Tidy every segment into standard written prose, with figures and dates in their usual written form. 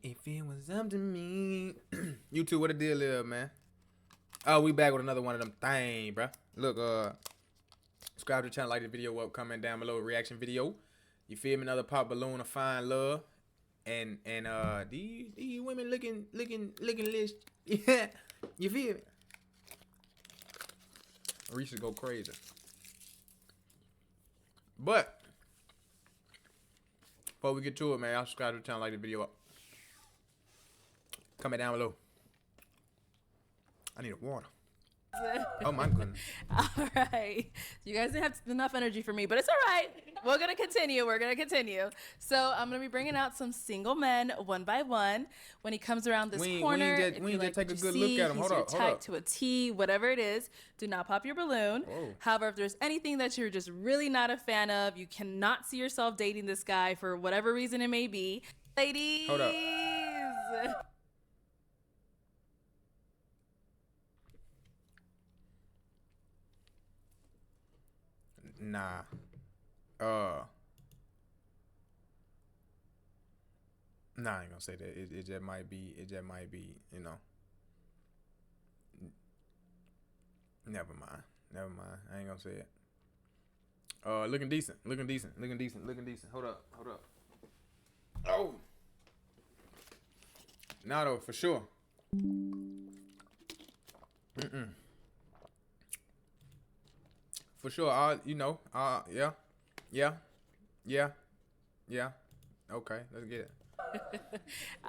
If it was up to me. You two, what the deal is, man? Oh, we back with another one of them thing, bruh. Look, subscribe to the channel, like the video up, comment down below, reaction video. You feel me? Another pop balloon of fine love. And these women looking list. Yeah. You feel me? Reese go crazy. But before we get to it, man, y'all subscribe to the channel, like the video up. Comment down below. I need a water. Oh my goodness. All right. You guys didn't have enough energy for me, but it's all right. We're going to continue. So I'm going to be bringing out some single men one by one. When he comes around this corner, we ain't just take a good look at him. Hold up. Tight to a T, whatever it is, do not pop your balloon. Whoa. However, if there's anything that you're just really not a fan of, you cannot see yourself dating this guy for whatever reason it may be. Ladies. Hold up. Nah. Nah, I ain't gonna say that. It just might be, you know. Never mind. I ain't gonna say it. Looking decent. Hold up. Oh. Nah, though, for sure. For sure, yeah. Okay, let's get it.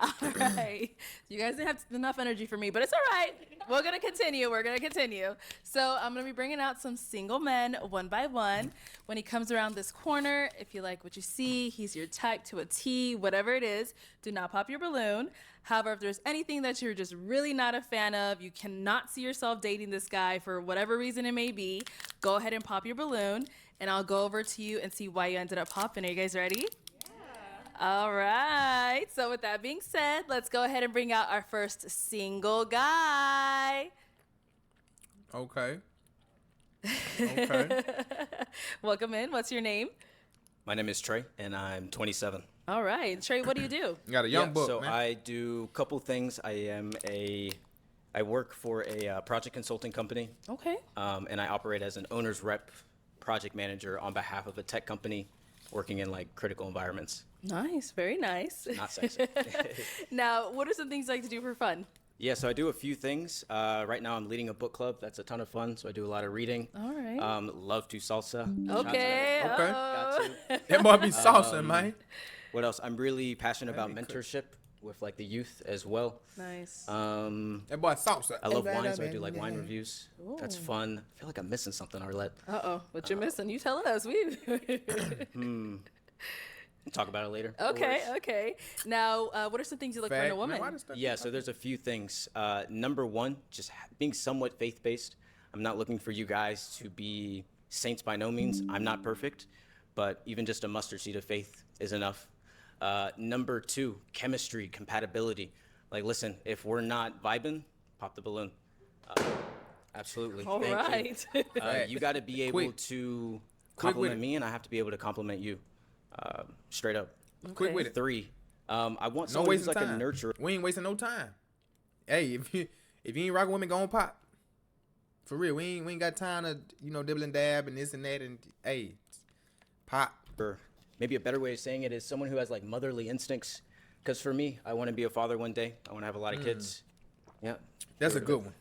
All right. You guys didn't have enough energy for me, but it's all right. We're going to continue. So I'm going to be bringing out some single men one by one. When he comes around this corner, if you like what you see, he's your type to a T, whatever it is, do not pop your balloon. However, if there's anything that you're just really not a fan of, you cannot see yourself dating this guy for whatever reason it may be, go ahead and pop your balloon, and I'll go over to you and see why you ended up popping. Are you guys ready? All right. So with that being said, let's go ahead and bring out our first single guy. Okay. Welcome in. What's your name? My name is Trey, and I'm 27. All right. Trey, what do you do? You got a young book, so man. I do a couple things. I work for a project consulting company. Okay. And I operate as an owner's rep project manager on behalf of a tech company working in like critical environments. Nice. Very nice. Not sexy. Now, what are some things you like to do for fun? Yeah, so I do a few things. Right now I'm leading a book club. That's a ton of fun. So I do a lot of reading. All right. Love to salsa. Okay. Okay. Got to. That might be salsa, man. What else? I'm really passionate about That'd be mentorship with like the youth as well. Nice. That boy salsa. I love wine, so I do like wine reviews. Ooh. That's fun. I feel like I'm missing something, Arlette. Uh-oh. What you missing? You telling us. Talk about it later. Okay. Now, what are some things you look for in a woman? Yeah, so there's a few things. Number one, just being somewhat faith-based. I'm not looking for you guys to be saints by no means. I'm not perfect, but even just a mustard seed of faith is enough. Number two, chemistry, compatibility. Like, listen, if we're not vibing, pop the balloon. Absolutely. All right. You got to be able to compliment me, and I have to be able to compliment you. Straight up. Okay. Quick with it. Three, I want No someone who's wasting like time. a nurturer. We ain't wasting no time. Hey, if you ain't rocking women, go on pop. For real, we ain't got time to dibble and dab and this and that and hey, pop. Or maybe a better way of saying it is someone who has like motherly instincts. Because for me, I want to be a father one day. I want to have a lot of kids. Yeah. That's a good one.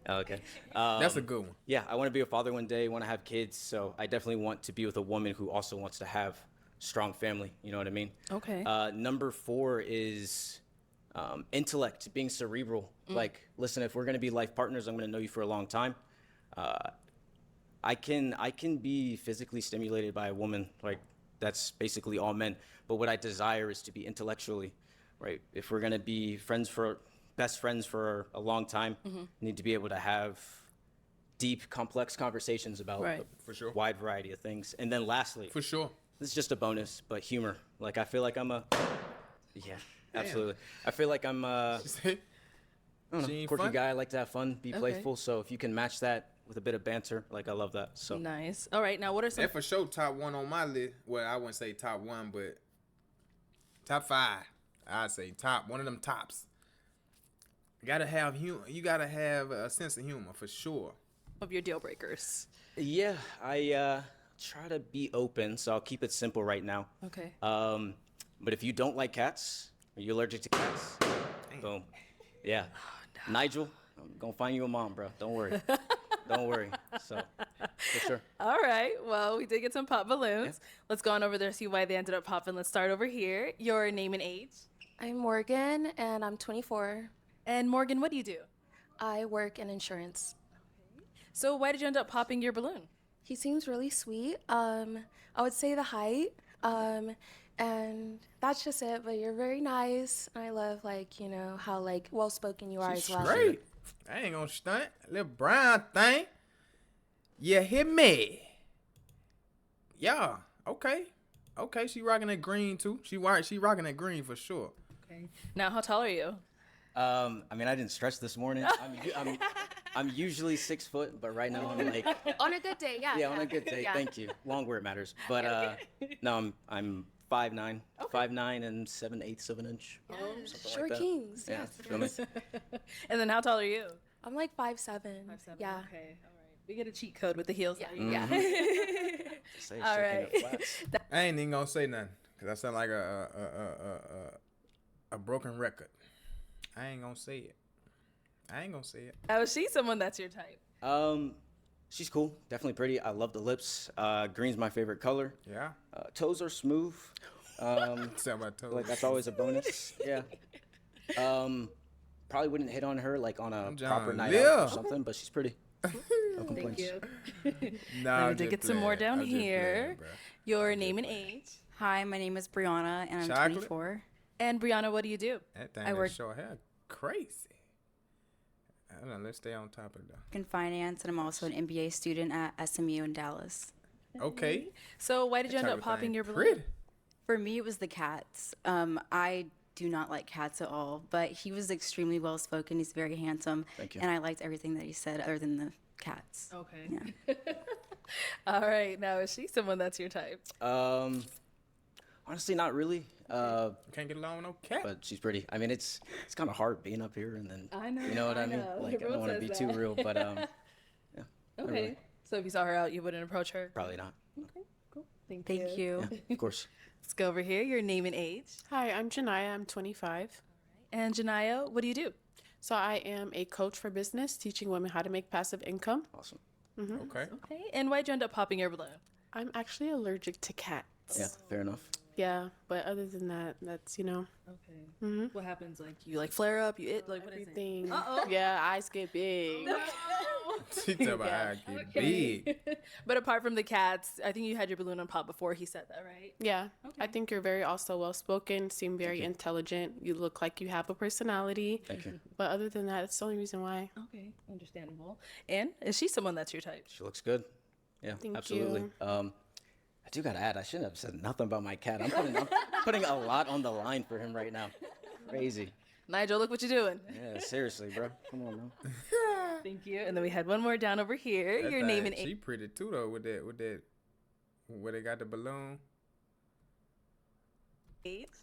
Oh, okay. That's a good one. Yeah, I want to be a father one day. Want to have kids. So I definitely want to be with a woman who also wants to have strong family. You know what I mean? Okay. Number four is intellect, being cerebral. Like, listen, if we're going to be life partners, I'm going to know you for a long time. I can be physically stimulated by a woman. Like, that's basically all men. But what I desire is to be intellectually, right? If we're going to be best friends for a long time, need to be able to have deep, complex conversations about For sure. a wide variety of things. And then lastly, For sure. this is just a bonus, but humor. Like, I feel like I'm absolutely. I feel like I'm I don't know, She ain't quirky fun? guy. I like to have fun, be playful. So if you can match that with a bit of banter, like, I love that. So Nice. All right. Now, what are some? That for sure top one on my list. Well, I wouldn't say top one, but top five. I'd say top, one of them tops. You gotta have you gotta have a sense of humor for sure. Of your deal breakers. Yeah, I try to be open, so I'll keep it simple right now. Okay. But if you don't like cats, are you allergic to cats? Boom. Yeah. Nigel, I'm gonna find you a mom, bro. Don't worry. Don't worry. So, for sure. All right. Well, we did get some pop balloons. Let's go on over there and see why they ended up popping. Let's start over here. Your name and age. I'm Morgan, and I'm 24. And Morgan, what do you do? I work in insurance. So why did you end up popping your balloon? He seems really sweet. I would say the height, and that's just it. But you're very nice. I love, like, you know, how, like, well-spoken you are She's as well. straight. I ain't gonna stunt. Little brown thing. You hit me. Yeah. Okay. Okay. She rocking that green too. She rocking that green for sure. Okay. Now, how tall are you? I mean, I didn't stretch this morning. I'm usually 6 foot, but right now I'm like, On a good day, yeah. yeah, on a good day. Yeah. Thank you. Long where it matters. But no, I'm 5'9", 5'9" and 7/8 of an inch. Something Short like that. kings. Yeah, Yes. feel me? And then how tall are you? I'm like 5'7". 5'7". Yeah. Okay. All right. We get a cheat code with the heels. Yeah. There you go. Yeah. Say, All shaking right. the flats. I ain't even gonna say nothing because I sound like a broken record. I ain't gonna say it. I ain't gonna say it. Now, is she someone that's your type? She's cool. Definitely pretty. I love the lips. Green's my favorite color. Yeah. Toes are smooth. Sound about toes. Like that's always a bonus. Yeah. Probably wouldn't hit on her like on a I'm proper John night Lil. out or something, but she's pretty. No complaints. Nah, Let I'm me just get some more playing. down I'm just here. playing, bruh. Your name and age. Hi, my name is Brianna, and I'm Chocolate? 24. And Brianna, what do you do? That thing I that work- short hair crazy. I don't know. Let's stay on topic though. In finance, and I'm also an MBA student at SMU in Dallas. Okay. So why did you end up Chocolate popping thing your balloon? pretty. For me, it was the cats. I do not like cats at all, but he was extremely well spoken. He's very handsome. Thank you. And I liked everything that he said, other than the cats. Okay. Yeah. All right. Now, is she someone that's your type? Honestly, not really. Can't get along with no cat. But she's pretty. I mean, it's kind of hard being up here and then I know, you know what I I mean. know. Like I don't Everyone want to be says too that. real, but yeah, Okay. really. So if you saw her out, you wouldn't approach her? probably not. Okay, cool. Thank Thank you. Yeah, of course. Let's go over here. Your name and age. Hi, I'm Janaya. I'm 25. And Janaya, what do you do? So I am a coach for business, teaching women how to make passive income. Awesome. Okay. Okay. And why'd you end up popping your balloon? I'm actually allergic to cats. Yeah, fair enough. Yeah, but other than that, that's, Okay. What happens? Like you like flare up? You it? Like what is it? everything. Uh-oh. Yeah, eyes get big. She talking about I get big. But apart from the cats, I think you had your balloon on pop before he said that, right? Yeah, I think you're very also well-spoken, seem very intelligent. You look like you have a personality. Thank you. But other than that, it's the only reason why. Okay, understandable. And is she someone that's your type? She looks good. Yeah, Thank absolutely. you. I do gotta add, I shouldn't have said nothing about my cat. I'm putting a lot on the line for him right now. Crazy. Nigel, look what you're doing. Yeah, seriously, bro. Come on, man. Thank you. And then we had one more down over here. That Your name thing, and age. She pretty too though with that where they got the balloon.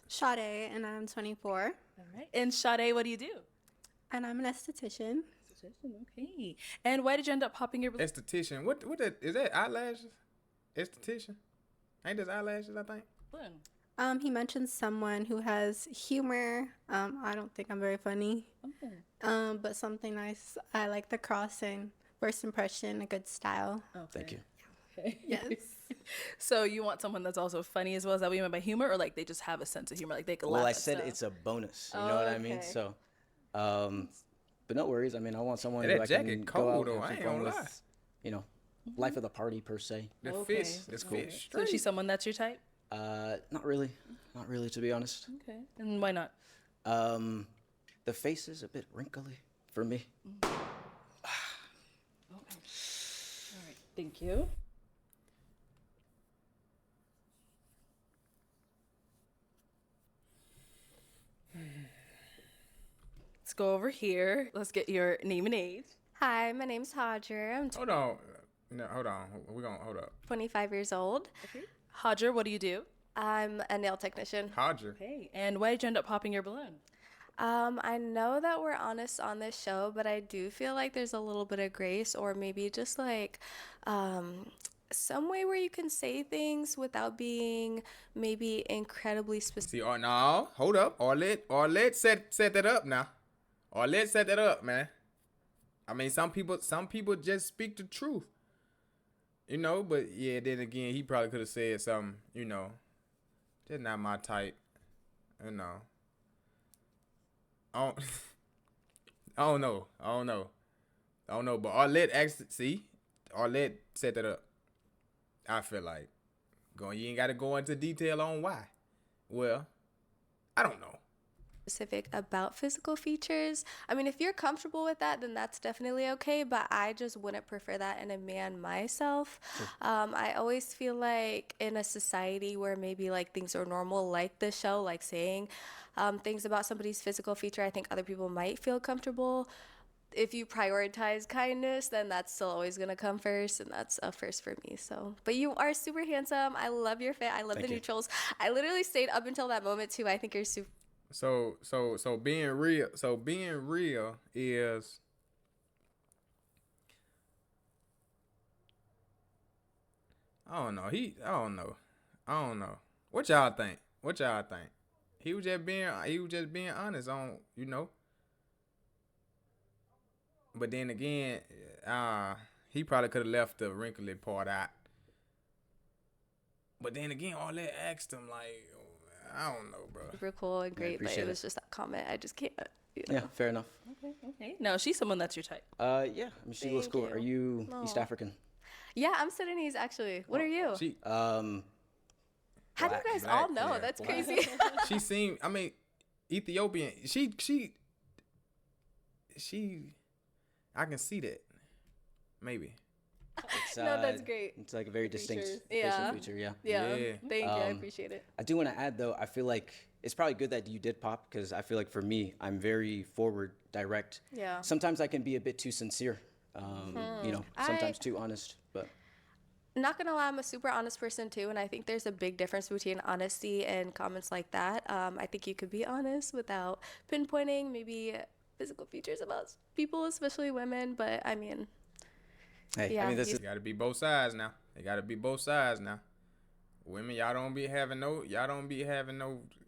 Sade, and I'm 24, All right. And Sade, what do you do? and I'm an esthetician. Okay. And why did you end up popping your balloon? Esthetician. What that is that eyelashes? Esthetician. Ain't this eyelashes, I think? He mentioned someone who has humor. I don't think I'm very funny, but something nice. I like the crossing. First impression, a good style. Thank you. Yes. So you want someone that's also funny as well? Is that what you meant by humor, or like they just have a sense of humor, like they can Well, laugh I at said stuff? it's a bonus. You know what I mean? okay. So, but no worries. I mean, I want someone Hey, who that I can jacket go out cold, and though. have I some ain't fun gonna with. lie. You know, life of the party per se. The Okay, fish. The that's fish. So is she someone that's your type? Not really. Not really, to be honest. Okay. And why not? The face is a bit wrinkly for me. All right. Thank you. Let's go over here. Let's get your name and age. Hi, my name's Hodger. I'm Hold on. No, hold on. We're gonna hold up. 25 years old. Hodger, what do you do? I'm a nail technician. Hodger. Okay. And why did you end up popping your balloon? I know that we're honest on this show, but I do feel like there's a little bit of grace, or maybe just like some way where you can say things without being maybe incredibly specific. See, no, hold up. Arlette set that up now. Arlette set that up, man. I mean, some people just speak the truth. You know, but yeah, then again, he probably could have said something, you know, just not my type. You know. I don't know. But Arlette set that up. I feel like you ain't got to go into detail on why. Well, I don't know. Specific about physical features. I mean, if you're comfortable with that, then that's definitely okay, but I just wouldn't prefer that in a man myself. I always feel like in a society where maybe like things are normal, like this show, like saying things about somebody's physical feature, I think other people might feel comfortable. If you prioritize kindness, then that's still always gonna come first, and that's a first for me. So, but you are super handsome. I love your fit. I love the neutrals. I literally stayed up until that moment too. I think you're super. So being real is I don't know. What y'all think? He was just being honest on, you know. But then again, he probably could have left the wrinkly part out. But then again, all that asked him, like, I don't know, bro. Super cool and great, but it was just that comment. I just can't. You know. Yeah, fair enough. Okay. No, she's someone that's your type. Yeah, I mean, she looks cool. you. Are you East Aw. African? Yeah, I'm Sudanese actually. What are you? She How do you guys black, all know? yeah, That's black. crazy. she seemed, I mean, Ethiopian. She I can see that. Maybe. It's, No, that's great. It's like a very distinct Features. facial Yeah. feature, yeah. Yeah. Thank you. I appreciate it. I do want to add, though, I feel like it's probably good that you did pop, because I feel like for me, I'm very forward, direct. Yeah. Sometimes I can be a bit too sincere, you know, sometimes too honest, but Not gonna lie, I'm a super honest person too, and I think there's a big difference between honesty and comments like that. I think you could be honest without pinpointing maybe physical features about people, especially women. But I mean, hey, yeah, I mean, this It is gotta be both sides now. Women, y'all don't be having no,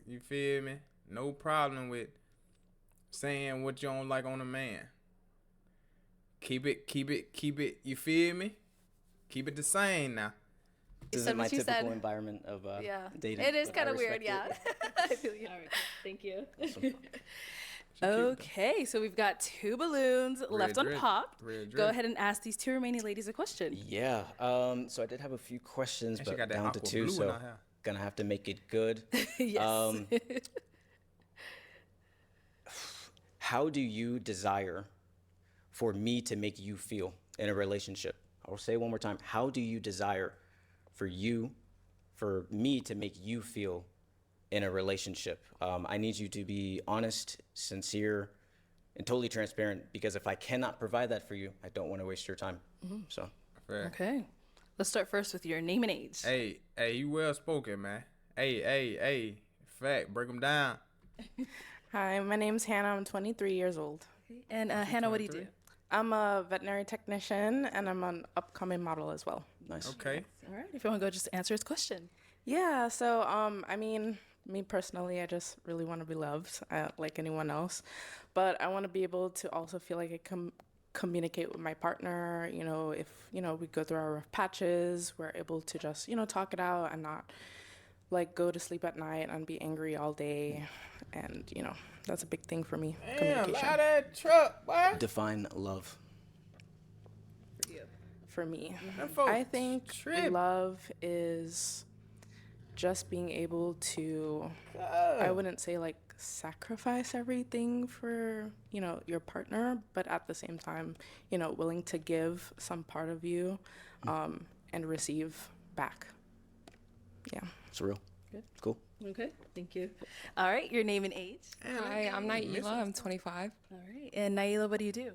you feel me? No problem with saying what you don't like on a man. Keep it, you feel me? Keep it the same now. this said isn't my what you typical said. environment of yeah, dating. it is but I kind of weird. respect Yeah, it. I feel you. All right. Thank you. She cute, Okay, so we've got 2 balloons left red, unpopped. red, Go red. ahead and ask these 2 remaining ladies a question. Yeah, so I did have a few questions, And she but got that down to aqua 2, blue in so her hair. gonna have to make it good. Yes. How do you desire for me to make you feel in a relationship? I'll say it one more time. How do you desire for me to make you feel in a relationship? I need you to be honest, sincere, and totally transparent, because if I cannot provide that for you, I don't want to waste your time. So, Fair. Okay. Let's start first with your name and age. Hey, you well spoken, man. Hey. Fact, break them down. Hi, my name's Hannah. I'm 23 years old. And Hannah, what do you do? I'm a veterinary technician, and I'm an upcoming model as well. nice. Okay. All right. If you want to go just answer his question. Yeah, so I mean, me personally, I just really want to be loved, like anyone else, but I want to be able to also feel like I can communicate with my partner. You know, if we go through our rough patches, we're able to just talk it out and not like go to sleep at night and be angry all day, and that's a big thing for me. Damn, Communication loud that truck, boy. Define love. for me. Them folks I think tripping. love is just being able to, I wouldn't say like sacrifice everything for, your partner, but at the same time, willing to give some part of you and receive back. Yeah. It's real. Good. Cool. Okay. Thank you. All right. Your name and age. Hi, I'm Naila. I'm 25. All right. And Naila, what do you do?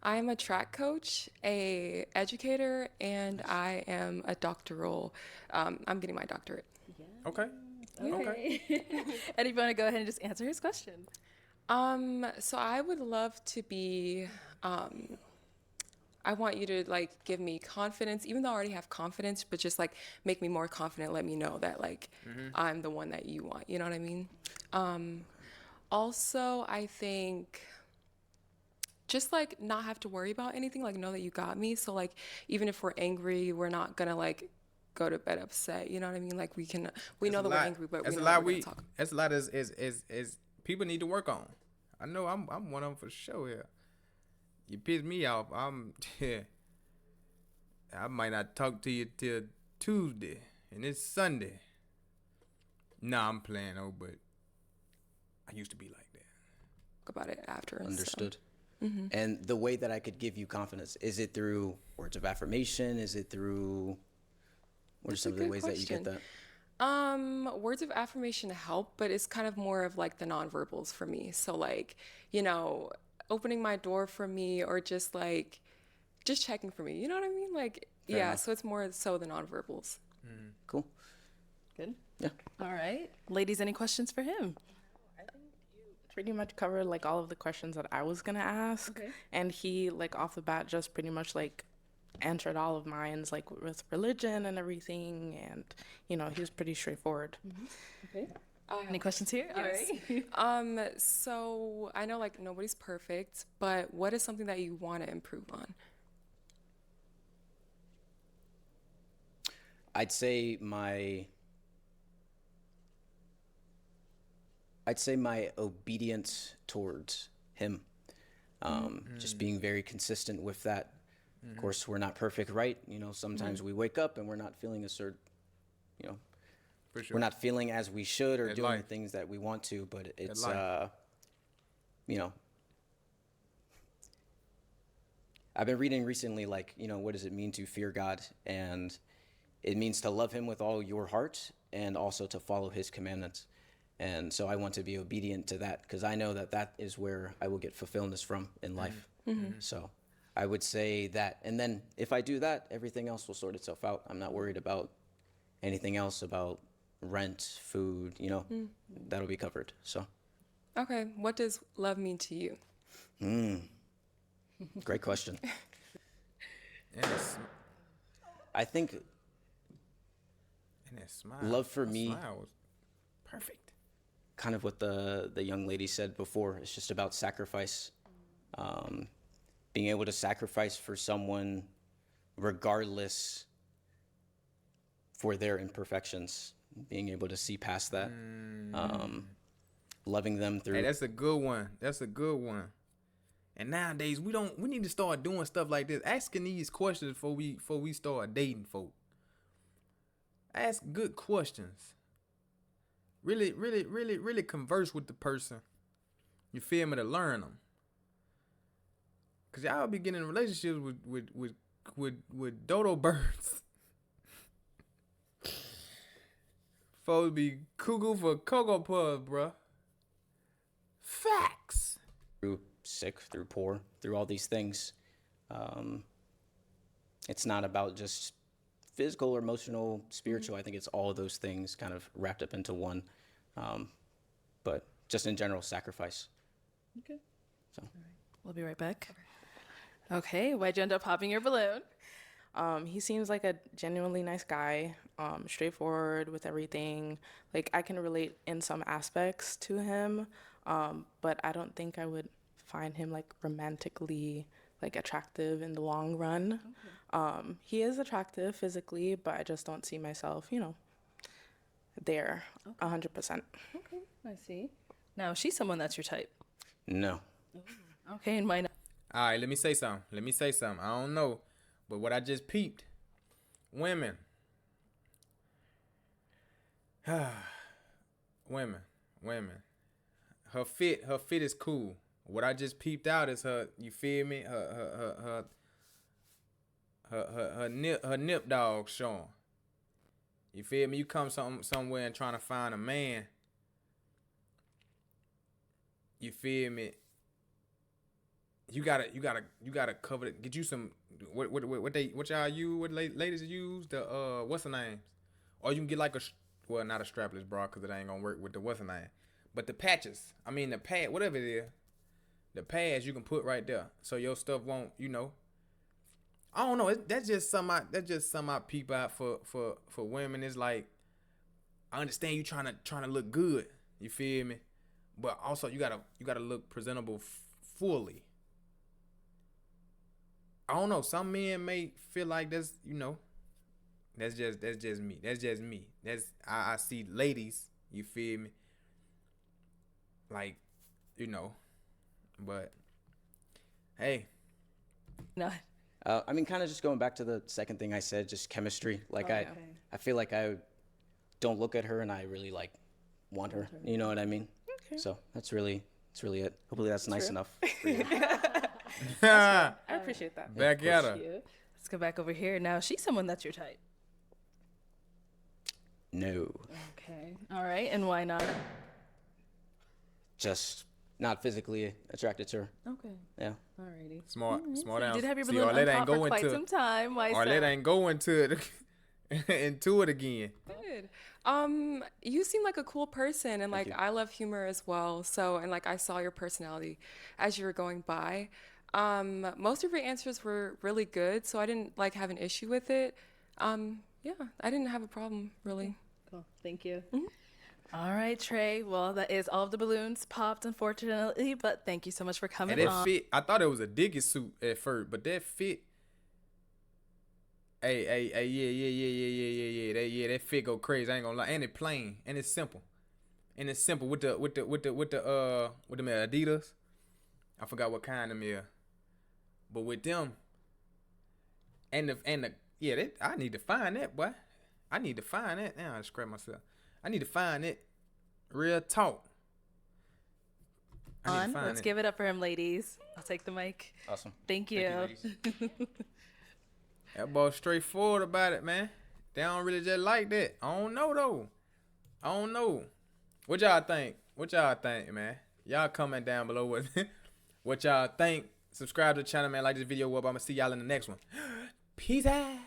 I'm a track coach, a educator, and I am a doctoral. I'm getting my doctorate. Okay. Okay. And if you want to go ahead and just answer his question. So I would love to be, I want you to like give me confidence, even though I already have confidence, but just like make me more confident. Let me know that like I'm the one that you want. You know what I mean? Also, I think just like not have to worry about anything, like know that you got me. So like even if we're angry, we're not gonna like go to bed upset. You know what I mean? Like we know that we're angry, but we know that we're gonna talk. That's a lot is people need to work on. I know I'm one of them for sure here. You piss me off, I might not talk to you till Tuesday, and it's Sunday. Nah, I'm playing, but I used to be like that. Talk about it after. And Understood. And the way that I could give you confidence, is it through words of affirmation? Is it through, what are some of the ways that you get that? Words of affirmation help, but it's kind of more of like the nonverbals for me. So like, opening my door for me, or just like, just checking for me. You know what I mean? Like, Fair enough. So it's more so the nonverbals. Cool. Good. Yeah. All right. Ladies, any questions for him? Pretty much covered like all of the questions that I was gonna ask. Okay. And he like off the bat just pretty much like answered all of mine, like with religion and everything, and he was pretty straightforward. Okay. Any questions here? Yes. All right. So I know like nobody's perfect, but what is something that you want to improve on? I'd say my obedience towards him. Just being very consistent with that. Of course, we're not perfect, right? Sometimes we wake up and we're not feeling a certain, For sure. we're not feeling as we should or That's doing life. the things that we want to, but it's, life. I've been reading recently, like, what does it mean to fear God? And it means to love him with all your heart and also to follow his commandments. And so I want to be obedient to that because I know that that is where I will get fulfillment from in life. So I would say that. And then if I do that, everything else will sort itself out. I'm not worried about anything else, about rent, food, that'll be covered. So. Okay. What does love mean to you? Great question. And I think that smile. Love for That me- smile was perfect. kind of what the young lady said before. It's just about sacrifice. Being able to sacrifice for someone regardless for their imperfections. Being able to see past that. Loving them through. Hey, that's a good one. That's a good one. And nowadays we need to start doing stuff like this, asking these questions before we start dating folk. Ask good questions. Really converse with the person. You feel me, to learn them. Cause y'all be getting in relationships with dodo birds. Folks be cuckoo for Cocoa Puffs, bruh. Facts. Through sick, through poor, through all these things. It's not about just physical or emotional, spiritual. I think it's all of those things kind of wrapped up into one. But just in general, sacrifice. Okay. So. We'll be right back. Okay. Why'd you end up popping your balloon? He seems like a genuinely nice guy, straightforward with everything. Like I can relate in some aspects to him, but I don't think I would find him like romantically like attractive in the long run. Okay. He is attractive physically, but I just don't see myself, there 100%. Okay. I see. Now, is she someone that's your type? No. Okay. And why not? All right, let me say something. I don't know, but what I just peeped, women, women. Her fit is cool. What I just peeped out is her. You feel me? Her nip dog showing. You feel me? You come somewhere and trying to find a man. You feel me? You gotta cover it. Get you some what y'all use? What ladies use? The what's the name? Or you can get like well, not a strapless bra because it ain't gonna work with the what's the name, but the patches. I mean the pad, whatever it is, the pads you can put right there, so your stuff won't, you know. I don't know. That's just something I peep out for women. It's like I understand you trying to look good. You feel me? But also you gotta look presentable fully. I don't know. Some men may feel like that's, you know, that's just me. That's just me. I see ladies. You feel me? Like, you know, but hey. No. I mean, kind of just going back to the second thing I said, just chemistry. Like I feel like I don't look at her and I really like want her. You know what I mean? Okay. So that's really it. Hopefully that's nice enough for you. I appreciate that. Back at her. Let's go back over here. Now, she's someone that's your type. No. Okay. All right. And why not? Just not physically attracted to her. Okay. Yeah. Alrighty. Smart You answer. did have your See, balloon Arlette on ain't top for going quite to some time. Why Arlette so? ain't going to it into it again. Good. You seem like a cool person, and like I love humor as well. So, and like I saw your personality as you were going by. Most of your answers were really good, so I didn't like have an issue with it. Yeah, I didn't have a problem really. Cool. Thank you. All right, Trey. Well, that is all of the balloons popped, unfortunately, but thank you so much for coming And that on. fit. I thought it was a Dickie suit at first, but that fit. Hey, yeah. That fit go crazy. I ain't gonna lie. And it plain, and it's simple, with the Adidas. I forgot what kind of them is, but with them, and the yeah, that, I need to find that, boy. I need to find that. Now I scratch myself. I need to find it. Real talk. Let's give it up for him, ladies. I'll take the mic. Awesome. Thank you. That boy straightforward about it, man. They don't really just like that. I don't know though. I don't know. What y'all think? Man? Y'all comment down below what y'all think. Subscribe to the channel, man. Like this video up. I'ma see y'all in the next one. Peace out.